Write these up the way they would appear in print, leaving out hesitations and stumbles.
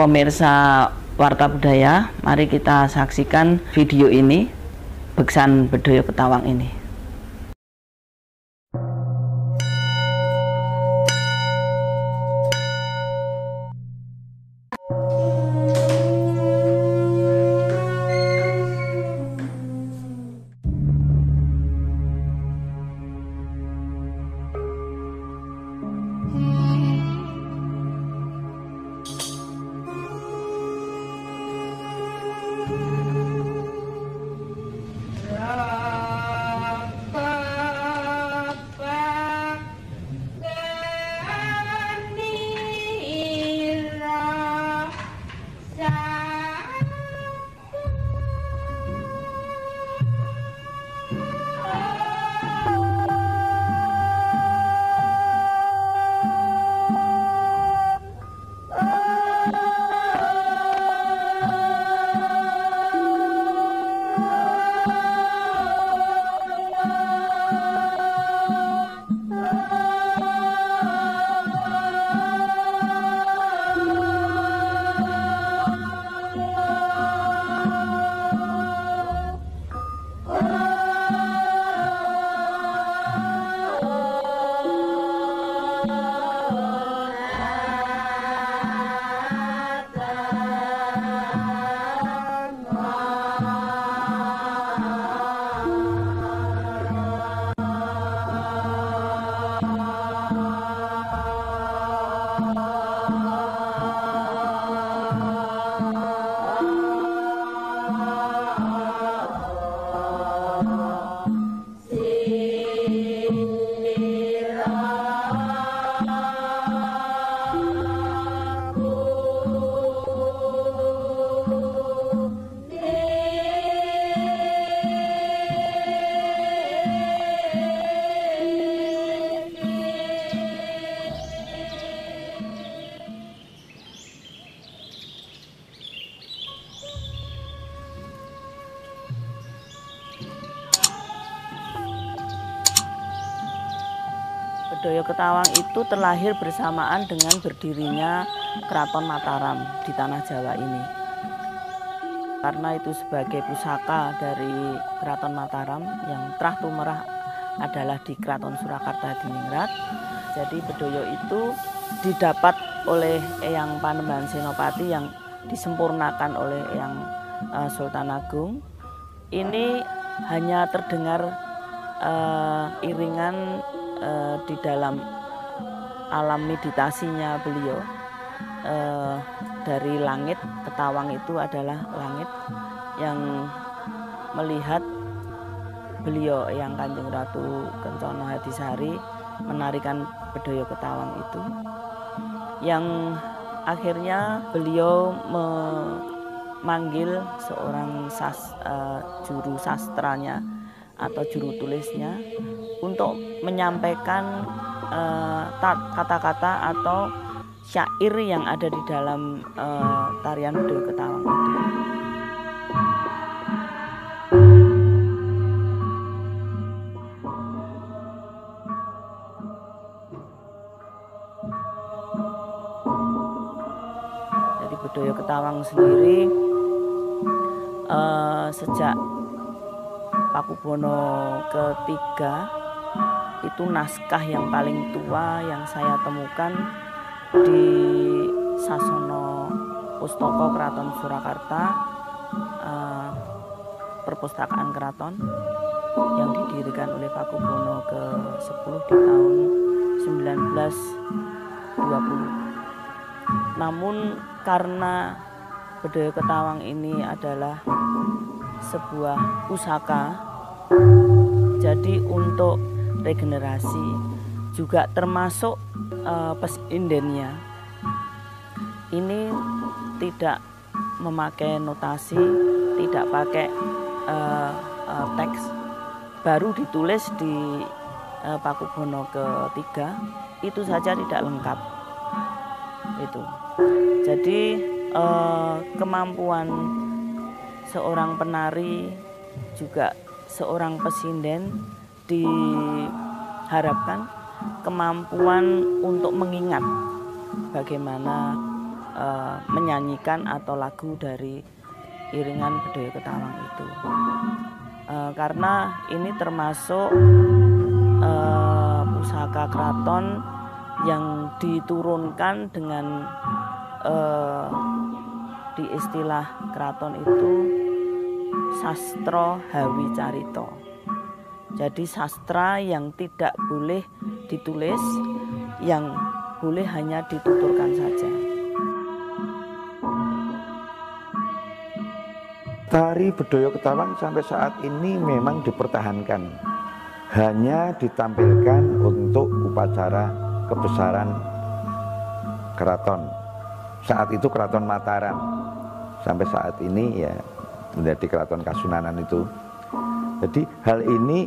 Pemirsa Warta Budaya, mari kita saksikan video ini, Beksan Bedoyo Ketawang ini. Bedoyo Ketawang itu terlahir bersamaan dengan berdirinya Keraton Mataram di tanah Jawa ini. Karena itu sebagai pusaka dari Keraton Mataram yang terah tumerah adalah di Keraton Surakarta Diningrat. Jadi Bedoyo itu didapat oleh Eyang Panembahan Senopati yang disempurnakan oleh Eyang Sultan Agung. Ini hanya terdengar iringan di dalam alam meditasinya beliau. Dari langit, Ketawang itu adalah langit yang melihat beliau yang Kanjeng Ratu Kencono Hadisari menarikan Bedoyo Ketawang itu, yang akhirnya beliau memanggil seorang juru sastranya atau juru tulisnya untuk menyampaikan kata-kata atau syair yang ada di dalam tarian Bedoyo Ketawang itu. Jadi Bedoyo Ketawang sendiri sejak Pakubono ketiga itu naskah yang paling tua yang saya temukan di Sasono Pustaka Keraton Surakarta, perpustakaan keraton yang didirikan oleh Pakubono ke-10 di tahun 1920. Namun karena Bedoyo Ketawang ini adalah sebuah pusaka, jadi untuk regenerasi juga termasuk pesindennya ini tidak memakai notasi, tidak pakai teks, baru ditulis di Pakubono ketiga, itu saja tidak lengkap itu. Jadi kemampuan seorang penari juga seorang pesinden diharapkan kemampuan untuk mengingat bagaimana menyanyikan atau lagu dari iringan Bedoyo Ketawang itu. Karena ini termasuk pusaka keraton yang diturunkan dengan di istilah keraton itu sastra hawi carito. Jadi sastra yang tidak boleh ditulis, yang boleh hanya dituturkan saja. Tari Bedoyo Ketawang sampai saat ini memang dipertahankan, hanya ditampilkan untuk upacara kebesaran keraton. Saat itu Keraton Mataram, sampai saat ini ya menjadi Keraton Kasunanan itu. Jadi hal ini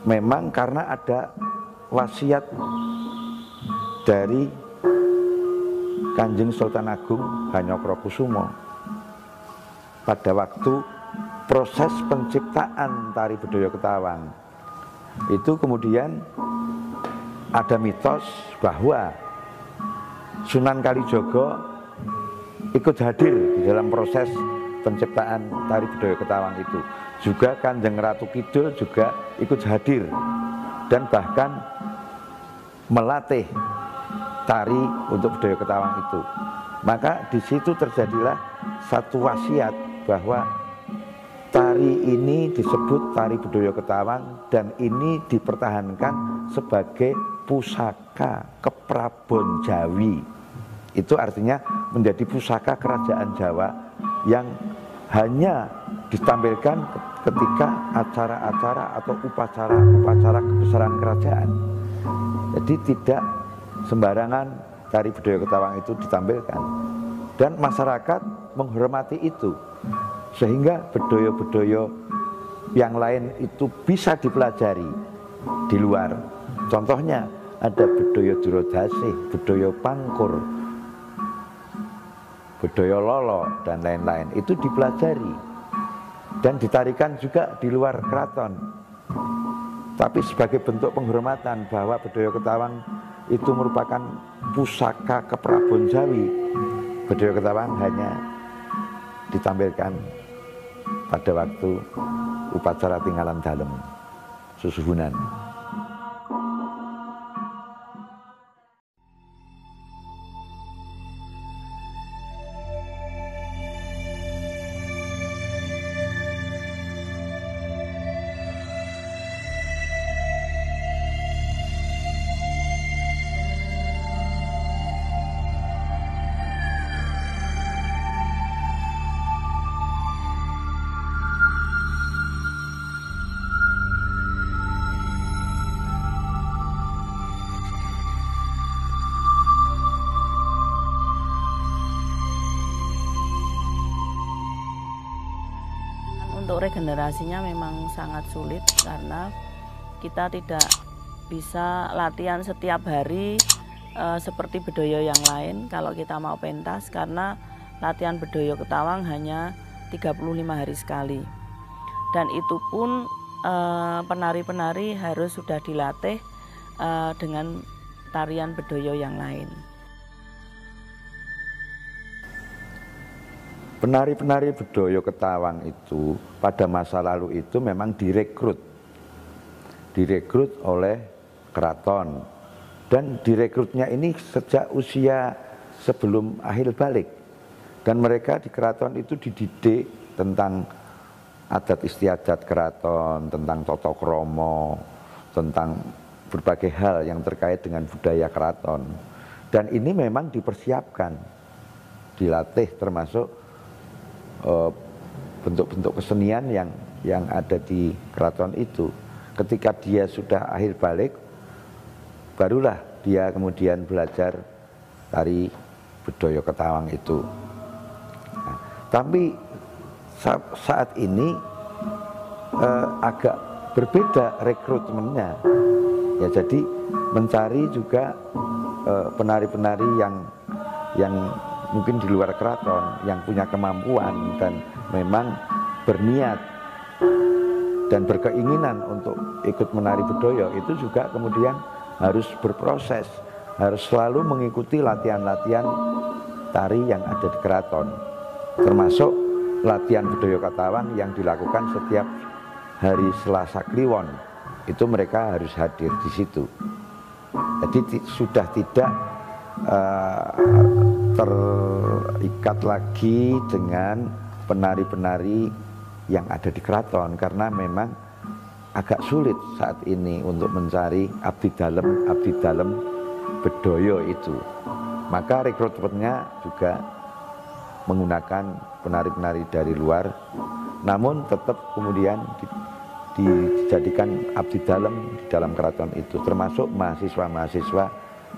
memang karena ada wasiat dari Kanjeng Sultan Agung Hanyokrokusumo pada waktu proses penciptaan tari Bedoyo Ketawang. Itu kemudian ada mitos bahwa Sunan Kalijogo ikut hadir di dalam proses penciptaan tari Bedoyo Ketawang itu. Juga Kanjeng Ratu Kidul juga ikut hadir dan bahkan melatih tari untuk Bedoyo Ketawang itu. Maka di situ terjadilah satu wasiat bahwa tari ini disebut tari Bedoyo Ketawang dan ini dipertahankan sebagai pusaka keprabon Jawi. Itu artinya menjadi pusaka kerajaan Jawa yang hanya ditampilkan ketika acara-acara atau upacara kebesaran kerajaan. Jadi tidak sembarangan tari Bedoyo Ketawang itu ditampilkan. Dan masyarakat menghormati itu, sehingga bedoyo-bedoyo yang lain itu bisa dipelajari di luar. Contohnya ada bedoyo Durodasih, bedoyo Pangkur, bedoyo Lolo dan lain-lain. Itu dipelajari dan ditarikan juga di luar keraton. Tapi sebagai bentuk penghormatan bahwa Bedoyo Ketawang itu merupakan pusaka keprabon Jawi, Bedoyo Ketawang hanya ditampilkan pada waktu upacara tinggalan dalem susuhunan. Untuk regenerasinya memang sangat sulit karena kita tidak bisa latihan setiap hari seperti bedoyo yang lain kalau kita mau pentas, karena latihan Bedoyo Ketawang hanya 35 hari sekali. Dan itu pun penari-penari harus sudah dilatih dengan tarian bedoyo yang lain. Penari-penari Bedoyo Ketawang itu pada masa lalu itu memang direkrut oleh keraton, dan direkrutnya ini sejak usia sebelum akhir balik, dan mereka di keraton itu dididik tentang adat istiadat keraton, tentang tata krama, tentang berbagai hal yang terkait dengan budaya keraton, dan ini memang dipersiapkan, dilatih, termasuk bentuk-bentuk kesenian yang ada di keraton itu. Ketika dia sudah akhir balik, barulah dia kemudian belajar tari Bedoyo Ketawang itu. Nah, tapi saat ini agak berbeda rekrutmennya, ya, jadi mencari juga penari-penari yang mungkin di luar keraton, yang punya kemampuan dan memang berniat dan berkeinginan untuk ikut menari bedoyo. Itu juga kemudian harus berproses, harus selalu mengikuti latihan-latihan tari yang ada di keraton, termasuk latihan budaya Ketawang yang dilakukan setiap hari Selasa Kliwon. Itu mereka harus hadir di situ. Jadi sudah tidak terikat lagi dengan penari-penari yang ada di keraton, karena memang agak sulit saat ini untuk mencari abdi dalem bedoyo itu. Maka rekrutmennya juga menggunakan penari-penari dari luar, namun tetap kemudian dijadikan abdi dalem di dalam keraton itu, termasuk mahasiswa-mahasiswa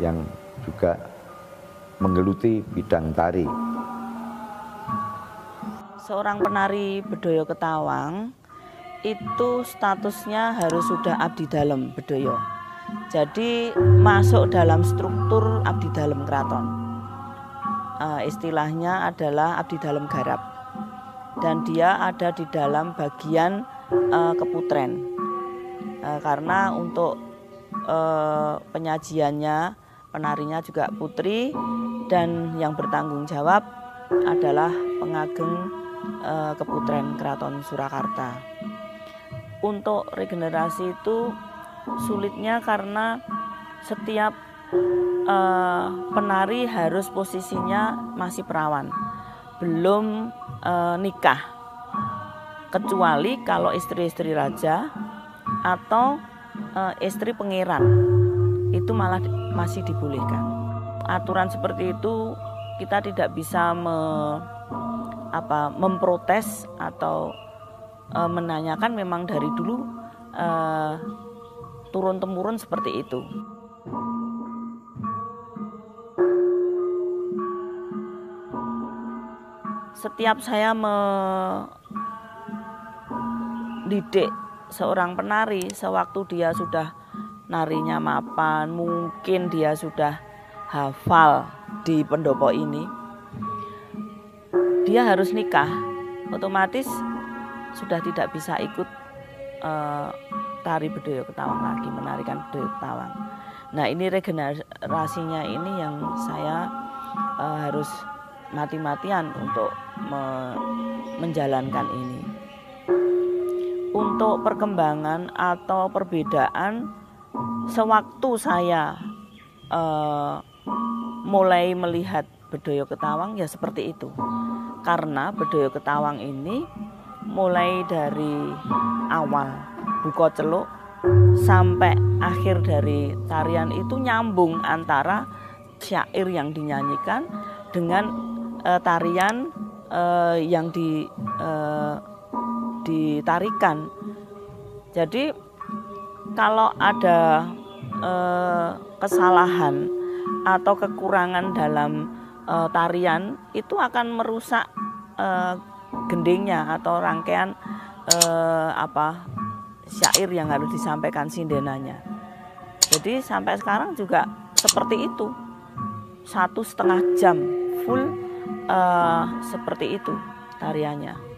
yang juga menggeluti bidang tari. Seorang penari bedoyo Ketawang itu statusnya harus sudah abdi dalem bedoyo. Jadi masuk dalam struktur abdi dalem keraton. Istilahnya adalah abdi dalem garap. Dan dia ada di dalam bagian keputren. Karena untuk penyajiannya, penarinya juga putri, dan yang bertanggung jawab adalah pengageng keputren Keraton Surakarta. Untuk regenerasi itu sulitnya karena setiap penari harus posisinya masih perawan, belum nikah, kecuali kalau istri-istri raja atau istri pangeran, itu malah masih dibolehkan. Aturan seperti itu kita tidak bisa memprotes atau menanyakan, memang dari dulu turun-temurun seperti itu. Setiap saya mendidik seorang penari, sewaktu dia sudah narinya mapan, mungkin dia sudah hafal di pendopo ini, dia harus nikah, otomatis sudah tidak bisa ikut tari bedoyo Ketawang lagi, menarikan bedoyo Ketawang. Nah, ini regenerasinya ini yang saya harus mati-matian untuk menjalankan ini. Untuk perkembangan atau perbedaan, sewaktu saya mulai melihat bedoyo Ketawang ya seperti itu. Karena bedoyo Ketawang ini mulai dari awal buka celuk sampai akhir dari tarian itu nyambung antara syair yang dinyanyikan dengan tarian yang ditarikan. Jadi kalau ada kesalahan atau kekurangan dalam tarian, itu akan merusak gendingnya atau rangkaian syair yang harus disampaikan sindenanya. Jadi sampai sekarang juga seperti itu, 1,5 jam full seperti itu tariannya.